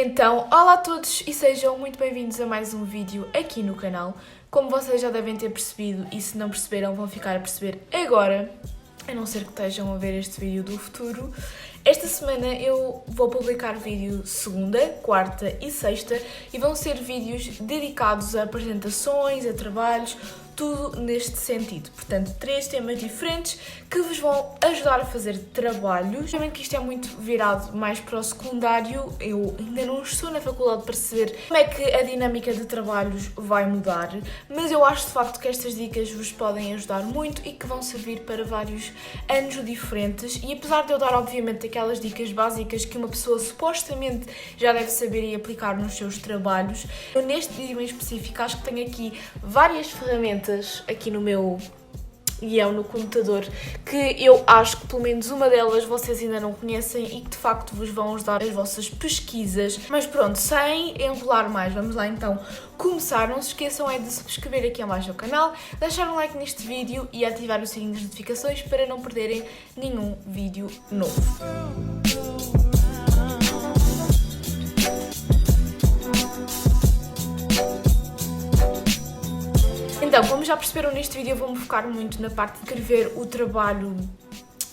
Então, olá a todos e sejam muito bem-vindos a mais um vídeo aqui no canal. Como vocês já devem ter percebido e se não perceberam vão ficar a perceber agora, a não ser que estejam a ver este vídeo do futuro. Esta semana eu vou publicar vídeo segunda, quarta e sexta e vão ser vídeos dedicados a apresentações, a trabalhos, tudo neste sentido. Portanto, 3 temas diferentes que vos vão ajudar a fazer trabalhos. Sabem que isto é muito virado mais para o secundário, eu ainda não estou na faculdade para saber como é que a dinâmica de trabalhos vai mudar, mas eu acho de facto que estas dicas vos podem ajudar muito e que vão servir para vários anos diferentes. E apesar de eu dar obviamente aquelas dicas básicas que uma pessoa supostamente já deve saber e aplicar nos seus trabalhos, eu neste vídeo em específico acho que tenho aqui várias ferramentas aqui no meu guião no computador que eu acho que pelo menos uma delas vocês ainda não conhecem e que de facto vos vão ajudar as vossas pesquisas. Mas pronto, sem enrolar mais, vamos lá então começar. Não se esqueçam é de subscrever aqui abaixo ao canal, deixar um like neste vídeo e ativar o sininho das notificações para não perderem nenhum vídeo novo. Então, como já perceberam neste vídeo, eu vou-me focar muito na parte de escrever o trabalho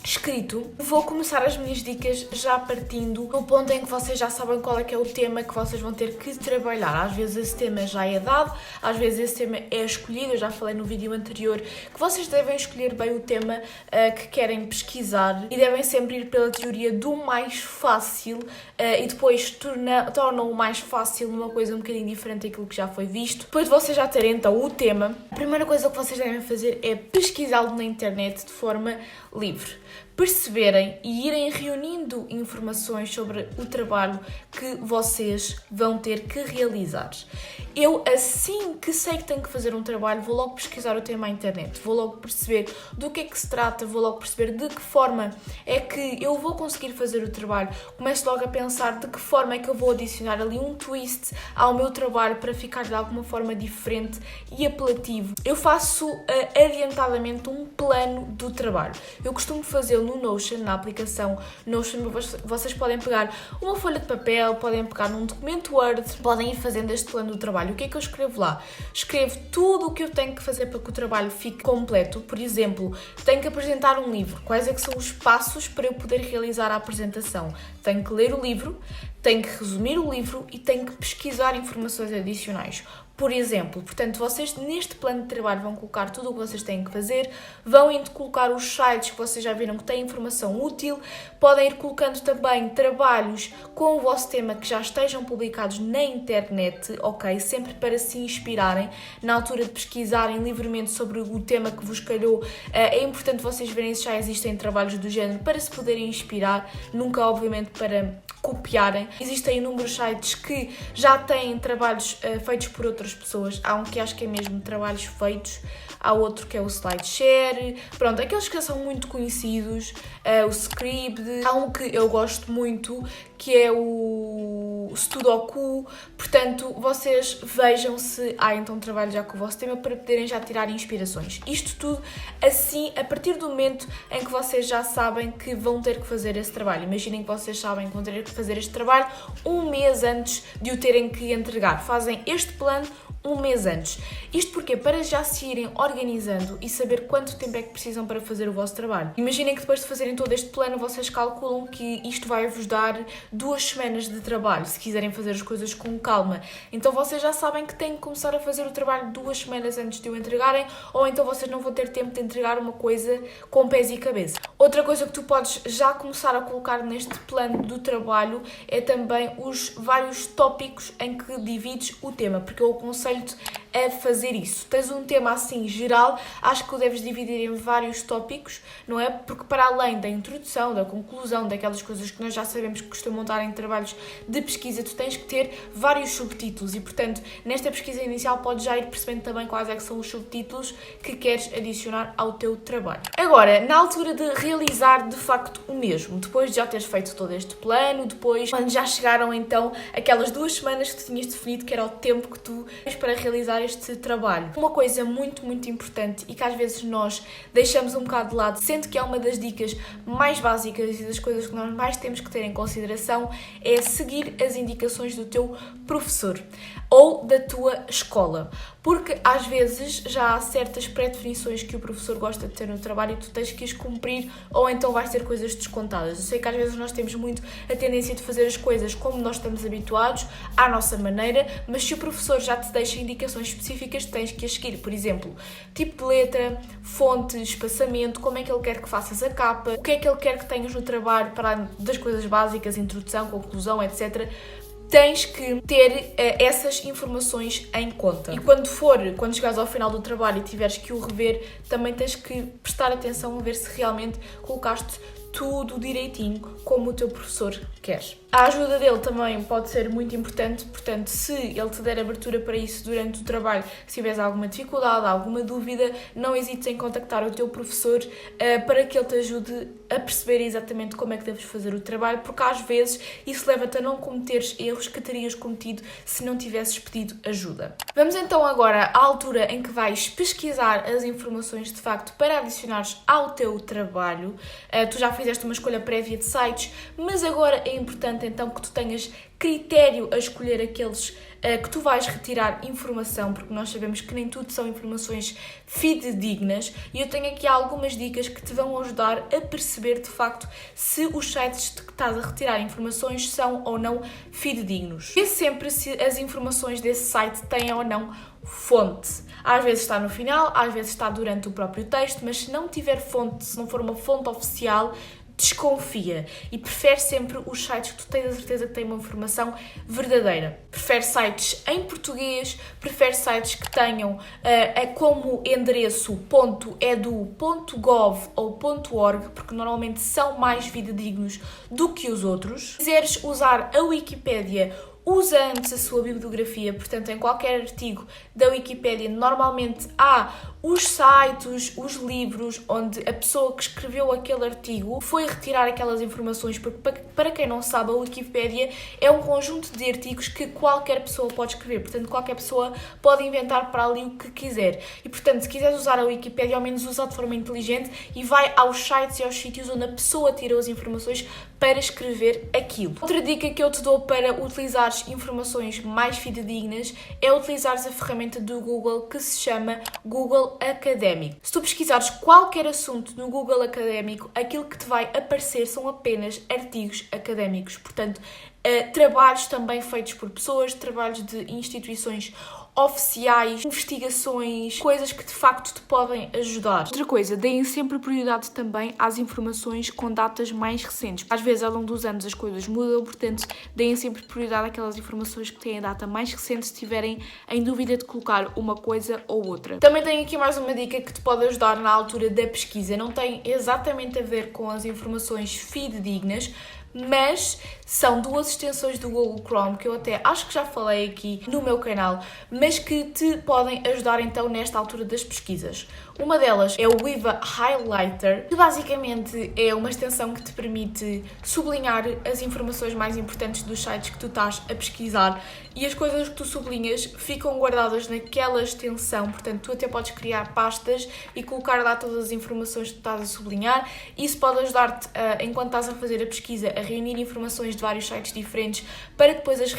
escrito. Vou começar as minhas dicas já partindo do ponto em que vocês já sabem qual é que é o tema que vocês vão ter que trabalhar. Às vezes esse tema já é dado, às vezes esse tema é escolhido. Eu já falei no vídeo anterior que vocês devem escolher bem o tema que querem pesquisar e devem sempre ir pela teoria do mais fácil e depois tornam o mais fácil numa coisa um bocadinho diferente daquilo que já foi visto. Depois de vocês já terem então o tema, a primeira coisa que vocês devem fazer é pesquisá-lo na internet de forma livre. Perceberem e irem reunindo informações sobre o trabalho que vocês vão ter que realizar. Eu, assim que sei que tenho que fazer um trabalho, vou logo pesquisar o tema à internet, vou logo perceber do que é que se trata, vou logo perceber de que forma é que eu vou conseguir fazer o trabalho, começo logo a pensar de que forma é que eu vou adicionar ali um twist ao meu trabalho para ficar de alguma forma diferente e apelativo. Eu faço adiantadamente um plano do trabalho. Eu costumo fazê-lo no Notion, na aplicação Notion. Vocês podem pegar uma folha de papel, podem pegar num documento Word, podem ir fazendo este plano do trabalho. O que é que eu escrevo lá? Escrevo tudo o que eu tenho que fazer para que o trabalho fique completo. Por exemplo, tenho que apresentar um livro. Quais é que são os passos para eu poder realizar a apresentação? Tenho que ler o livro, tenho que resumir o livro e tenho que pesquisar informações adicionais. Por exemplo, portanto, vocês neste plano de trabalho vão colocar tudo o que vocês têm que fazer, vão indo colocar os sites que vocês já viram que têm informação útil, podem ir colocando também trabalhos com o vosso tema que já estejam publicados na internet, ok? Sempre para se inspirarem na altura de pesquisarem livremente sobre o tema que vos calhou. É importante vocês verem se já existem trabalhos do género para se poderem inspirar, nunca obviamente para copiarem. Existem inúmeros sites que já têm trabalhos feitos por outras pessoas. Há um que acho que é mesmo trabalhos feitos, há outro que é o SlideShare, pronto, aqueles que são muito conhecidos, o Scribd, há um que eu gosto muito que é o Sudoku. Portanto, vocês vejam se há então trabalho já com o vosso tema para poderem já tirar inspirações. Isto tudo assim, a partir do momento em que vocês já sabem que vão ter que fazer esse trabalho. Imaginem que vocês sabem que vão ter que fazer este trabalho um mês antes de o terem que entregar. Fazem este plano um mês antes. Isto porque para já se irem organizando e saber quanto tempo é que precisam para fazer o vosso trabalho. Imaginem que depois de fazerem todo este plano, vocês calculam que isto vai-vos dar 2 semanas de trabalho, se quiserem fazer as coisas com calma. Então vocês já sabem que têm que começar a fazer o trabalho 2 semanas antes de o entregarem, ou então vocês não vão ter tempo de entregar uma coisa com pés e cabeça. Outra coisa que tu podes já começar a colocar neste plano do trabalho é também os vários tópicos em que divides o tema, porque eu aconselho a fazer isso. Tens um tema assim geral, acho que o deves dividir em vários tópicos, não é? Porque para além da introdução, da conclusão, daquelas coisas que nós já sabemos que costumam estar em trabalhos de pesquisa, tu tens que ter vários subtítulos e, portanto, nesta pesquisa inicial podes já ir percebendo também quais é que são os subtítulos que queres adicionar ao teu trabalho. Agora, na altura de realizar de facto o mesmo, depois de já teres feito todo este plano, depois quando já chegaram então aquelas 2 semanas que tu tinhas definido que era o tempo que tu tens para realizar este trabalho. Uma coisa muito, muito importante e que às vezes nós deixamos um bocado de lado, sendo que é uma das dicas mais básicas e das coisas que nós mais temos que ter em consideração, é seguir as indicações do teu professor ou da tua escola. Porque às vezes já há certas pré-definições que o professor gosta de ter no trabalho e tu tens que as cumprir, ou então vais ter coisas descontadas. Eu sei que às vezes nós temos muito a tendência de fazer as coisas como nós estamos habituados, à nossa maneira, mas se o professor já te deixa indicações específicas, tens que as seguir. Por exemplo, tipo de letra, fonte, espaçamento, como é que ele quer que faças a capa, o que é que ele quer que tenhas no trabalho, para das coisas básicas, introdução, conclusão, etc. Tens que ter essas informações em conta. E quando chegares ao final do trabalho e tiveres que o rever, também tens que prestar atenção a ver se realmente colocaste tudo direitinho como o teu professor quer. A ajuda dele também pode ser muito importante, portanto, se ele te der abertura para isso durante o trabalho, se tiveres alguma dificuldade, alguma dúvida, não hesites em contactar o teu professor para que ele te ajude a perceber exatamente como é que deves fazer o trabalho, porque às vezes isso leva-te a não cometeres erros que terias cometido se não tivesses pedido ajuda. Vamos então agora à altura em que vais pesquisar as informações de facto para adicionares ao teu trabalho. Tu já fizeste uma escolha prévia de sites, mas agora é importante então que tu tenhas critério a escolher aqueles que tu vais retirar informação, porque nós sabemos que nem tudo são informações fidedignas, e eu tenho aqui algumas dicas que te vão ajudar a perceber de facto se os sites de que estás a retirar informações são ou não fidedignos. Vê sempre se as informações desse site têm ou não fonte. Às vezes está no final, às vezes está durante o próprio texto, mas se não tiver fonte, se não for uma fonte oficial, desconfia e prefere sempre os sites que tu tens a certeza que têm uma informação verdadeira. Prefere sites em português, prefere sites que tenham como endereço .edu, .gov ou .org, porque normalmente são mais fidedignos do que os outros. Se quiseres usar a Wikipédia, usa antes a sua bibliografia, portanto, em qualquer artigo da Wikipédia, normalmente há os sites, os livros, onde a pessoa que escreveu aquele artigo foi retirar aquelas informações, porque para quem não sabe, a Wikipédia é um conjunto de artigos que qualquer pessoa pode escrever, portanto, qualquer pessoa pode inventar para ali o que quiser. E, portanto, se quiseres usar a Wikipédia, ao menos usa de forma inteligente e vai aos sites e aos sítios onde a pessoa tirou as informações para escrever aquilo. Outra dica que eu te dou para utilizares informações mais fidedignas é utilizares a ferramenta do Google que se chama Google Académico. Se tu pesquisares qualquer assunto no Google Académico, aquilo que te vai aparecer são apenas artigos académicos. Portanto, trabalhos também feitos por pessoas, trabalhos de instituições oficiais, investigações, coisas que de facto te podem ajudar. Outra coisa, deem sempre prioridade também às informações com datas mais recentes. Às vezes, ao longo dos anos, as coisas mudam, portanto, deem sempre prioridade àquelas informações que têm a data mais recente, se estiverem em dúvida de colocar uma coisa ou outra. Também tenho aqui mais uma dica que te pode ajudar na altura da pesquisa. Não tem exatamente a ver com as informações fidedignas, mas são duas extensões do Google Chrome que eu até acho que já falei aqui no meu canal, mas que te podem ajudar então nesta altura das pesquisas. Uma delas é o Viva Highlighter, que basicamente é uma extensão que te permite sublinhar as informações mais importantes dos sites que tu estás a pesquisar, e as coisas que tu sublinhas ficam guardadas naquela extensão, portanto tu até podes criar pastas e colocar lá todas as informações que tu estás a sublinhar. Isso pode ajudar-te, enquanto estás a fazer a pesquisa, a reunir informações de vários sites diferentes para depois as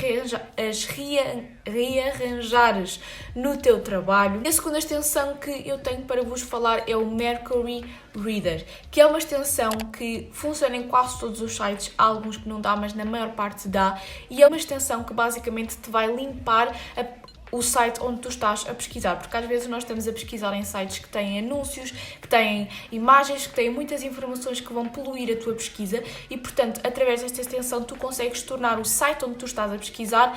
rearranjares no teu trabalho. A segunda extensão que eu tenho para vos falar é o Mercury Reader, que é uma extensão que funciona em quase todos os sites, há alguns que não dá, mas na maior parte dá, e é uma extensão que basicamente te vai limpar o site onde tu estás a pesquisar, porque às vezes nós estamos a pesquisar em sites que têm anúncios, que têm imagens, que têm muitas informações que vão poluir a tua pesquisa e, portanto, através desta extensão tu consegues tornar o site onde tu estás a pesquisar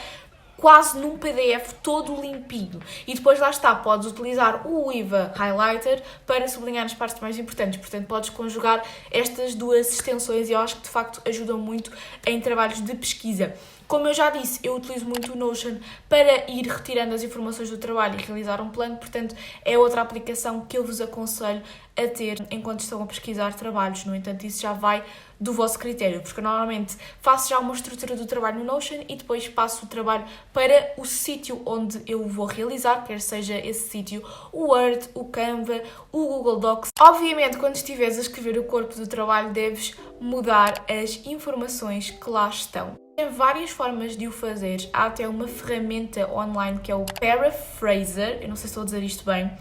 quase num PDF todo limpinho. E depois lá está, podes utilizar o Viva Highlighter para sublinhar as partes mais importantes. Portanto, podes conjugar estas duas extensões e eu acho que de facto ajudam muito em trabalhos de pesquisa. Como eu já disse, eu utilizo muito o Notion para ir retirando as informações do trabalho e realizar um plano, portanto é outra aplicação que eu vos aconselho a ter enquanto estão a pesquisar trabalhos. No entanto, isso já vai do vosso critério, porque eu normalmente faço já uma estrutura do trabalho no Notion e depois passo o trabalho para o sítio onde eu vou realizar, quer seja esse sítio o Word, o Canva, o Google Docs. Obviamente, quando estiveres a escrever o corpo do trabalho, deves mudar as informações que lá estão. Tem várias formas de o fazer. Há até uma ferramenta online que é o Paraphraser, eu não sei se estou a dizer isto bem,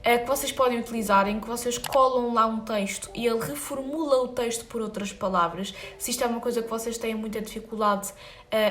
que vocês podem utilizar, em que vocês colam lá um texto e ele reformula o texto por outras palavras. Se isto é uma coisa que vocês têm muita dificuldade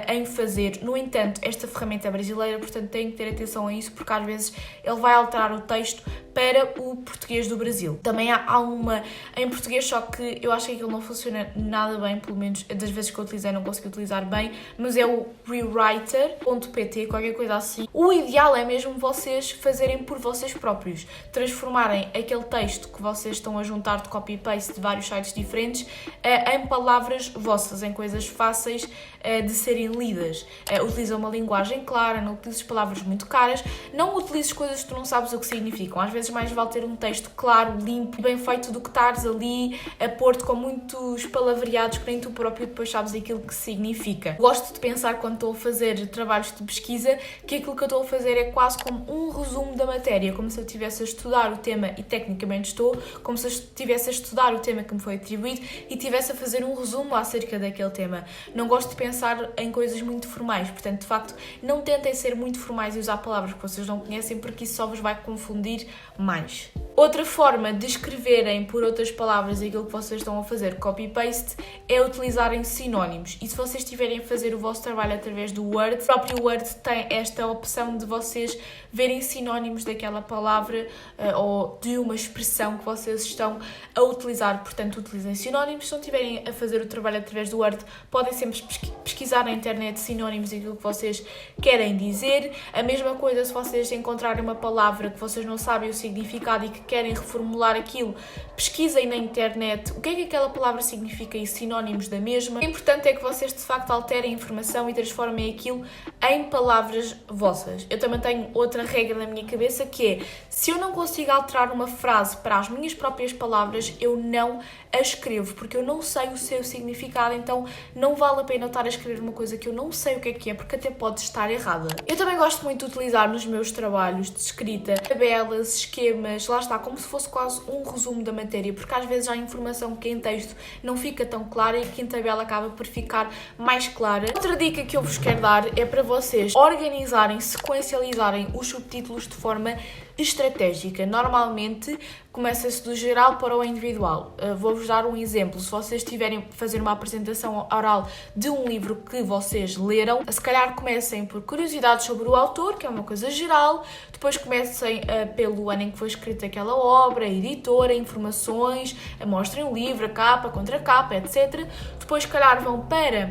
em fazer, no entanto, esta ferramenta é brasileira, portanto têm que ter atenção a isso, porque às vezes ele vai alterar o texto para o português do Brasil. Também há uma em português, só que eu acho que aquilo não funciona nada bem, pelo menos das vezes que eu utilizei não consegui utilizar bem, mas é o rewriter.pt, qualquer coisa assim. O ideal é mesmo vocês fazerem por vocês próprios, transformarem aquele texto que vocês estão a juntar de copy-paste de vários sites diferentes em palavras vossas, em coisas fáceis de serem lidas. Utiliza uma linguagem clara, não utilizes palavras muito caras, não utilizes coisas que tu não sabes o que significam. Às vezes mais vale ter um texto claro, limpo, bem feito, do que estares ali a pôr-te com muitos palavreados que nem tu próprio depois sabes aquilo que significa. Gosto de pensar, quando estou a fazer trabalhos de pesquisa, que aquilo que eu estou a fazer é quase como um resumo da matéria, como se eu estivesse a estudar o tema, e tecnicamente estou, como se eu estivesse a estudar o tema que me foi atribuído e estivesse a fazer um resumo acerca daquele tema. Não gosto de pensar em coisas muito formais, portanto, de facto, não tentem ser muito formais e usar palavras que vocês não conhecem, porque isso só vos vai confundir mais. Outra forma de escreverem por outras palavras aquilo que vocês estão a fazer, copy-paste, é utilizarem sinónimos. E se vocês estiverem a fazer o vosso trabalho através do Word, o próprio Word tem esta opção de vocês verem sinónimos daquela palavra ou de uma expressão que vocês estão a utilizar. Portanto, utilizem sinónimos. Se não estiverem a fazer o trabalho através do Word, podem sempre pesquisar na internet sinónimos daquilo que vocês querem dizer. A mesma coisa se vocês encontrarem uma palavra que vocês não sabem o significado e que querem reformular aquilo, pesquisem na internet o que é que aquela palavra significa e sinónimos da mesma. O importante é que vocês de facto alterem a informação e transformem aquilo em palavras vossas. Eu também tenho outra regra na minha cabeça, que é: se eu não consigo alterar uma frase para as minhas próprias palavras, eu não a escrevo, porque eu não sei o seu significado, então não vale a pena eu estar a escrever uma coisa que eu não sei o que é, porque até pode estar errada. Eu também gosto muito de utilizar nos meus trabalhos de escrita tabelas, esquemas, lá está, como se fosse quase um resumo da matéria, porque às vezes há informação que em texto não fica tão clara e que em tabela acaba por ficar mais clara. Outra dica que eu vos quero dar é para vocês organizarem, sequencializarem os subtítulos de forma estratégica. Normalmente começa-se do geral para o individual. Vou-vos dar um exemplo. Se vocês estiverem a fazer uma apresentação oral de um livro que vocês leram, se calhar comecem por curiosidades sobre o autor, que é uma coisa geral, depois comecem pelo ano em que foi escrita aquela obra, a editora, informações, mostrem o livro, a capa, a contracapa, etc. Depois, se calhar, vão para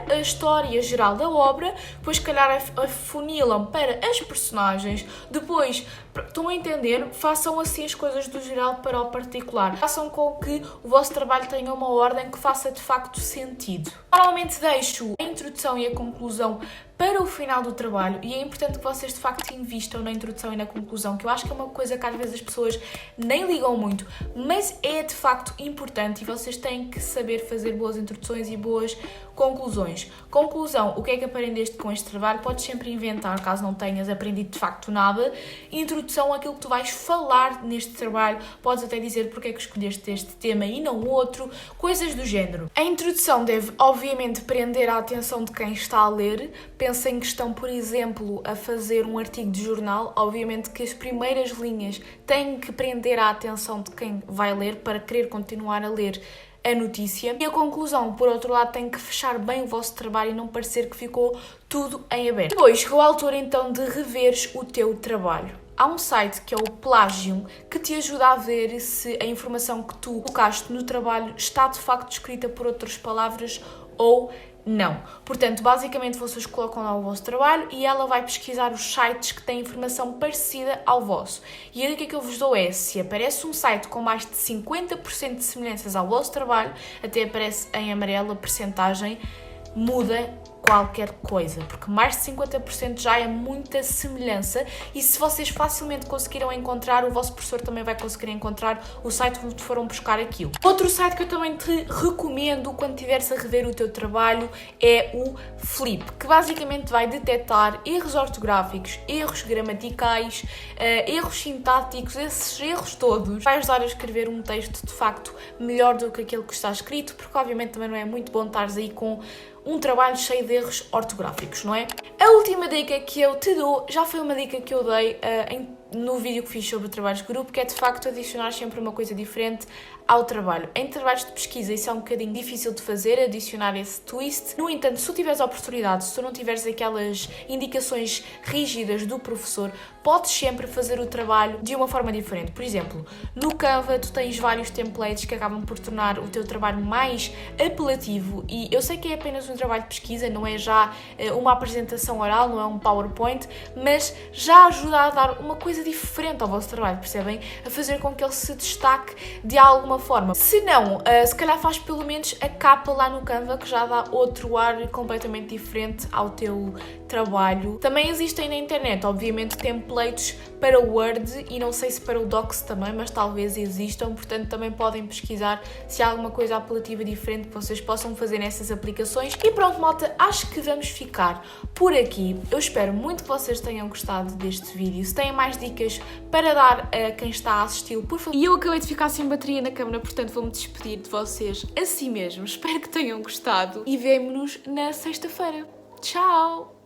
a história geral da obra, depois, se calhar, afunilam para as personagens, depois, estão a entender? Façam assim as coisas do geral para o particular. Façam com que o vosso trabalho tenha uma ordem que faça de facto sentido. Normalmente deixo a introdução e a conclusão para o final do trabalho, e é importante que vocês de facto invistam na introdução e na conclusão, que eu acho que é uma coisa que às vezes as pessoas nem ligam muito, mas é de facto importante, e vocês têm que saber fazer boas introduções e boas conclusões. Conclusão: o que é que aprendeste com este trabalho? Podes sempre inventar, caso não tenhas aprendido de facto nada. Introdução: aquilo que tu vais falar neste trabalho, podes até dizer porque é que escolheste este tema e não outro, coisas do género. A introdução deve obviamente prender a atenção de quem está a ler. Pensem que estão, por exemplo, a fazer um artigo de jornal, obviamente que as primeiras linhas têm que prender a atenção de quem vai ler para querer continuar a ler a notícia. E a conclusão, por outro lado, tem que fechar bem o vosso trabalho e não parecer que ficou tudo em aberto. Depois chegou a altura então de reveres o teu trabalho. Há um site que é o Plagium, que te ajuda a ver se a informação que tu colocaste no trabalho está de facto escrita por outras palavras ou não. Portanto, basicamente vocês colocam lá o vosso trabalho e ela vai pesquisar os sites que têm informação parecida ao vosso. E a dica que eu vos dou é: se aparece um site com mais de 50% de semelhanças ao vosso trabalho, até aparece em amarelo a percentagem, muda qualquer coisa, porque mais de 50% já é muita semelhança e se vocês facilmente conseguiram encontrar, o vosso professor também vai conseguir encontrar o site onde foram buscar aquilo. Outro site que eu também te recomendo quando estiveres a rever o teu trabalho é o Flip, que basicamente vai detectar erros ortográficos, erros gramaticais, erros sintáticos, esses erros todos. Vai ajudar a escrever um texto de facto melhor do que aquele que está escrito, porque obviamente também não é muito bom estares aí com um trabalho cheio de erros ortográficos, não é? A última dica que eu te dou já foi uma dica que eu dei no vídeo que fiz sobre trabalhos de grupo, que é de facto adicionar sempre uma coisa diferente ao trabalho. Em trabalhos de pesquisa isso é um bocadinho difícil de fazer, adicionar esse twist. No entanto, se tu tiveres a oportunidade, se tu não tiveres aquelas indicações rígidas do professor, podes sempre fazer o trabalho de uma forma diferente. Por exemplo, no Canva tu tens vários templates que acabam por tornar o teu trabalho mais apelativo e eu sei que é apenas um trabalho de pesquisa, não é já uma apresentação oral, não é um PowerPoint, mas já ajuda a dar uma coisa diferente ao vosso trabalho, percebem? A fazer com que ele se destaque de alguma forma. Se não, se calhar faz pelo menos a capa lá no Canva, que já dá outro ar completamente diferente ao teu trabalho. Também existem na internet, obviamente, templates para o Word e não sei se para o Docs também, mas talvez existam, portanto também podem pesquisar se há alguma coisa apelativa diferente que vocês possam fazer nessas aplicações. E pronto, malta, acho que vamos ficar por aqui. Eu espero muito que vocês tenham gostado deste vídeo. Se têm mais dicas para dar a quem está a assisti-lo, por favor. E eu acabei de ficar sem bateria na câmera, portanto vou-me despedir de vocês assim mesmo. Espero que tenham gostado e vemo-nos na sexta-feira. Tchau!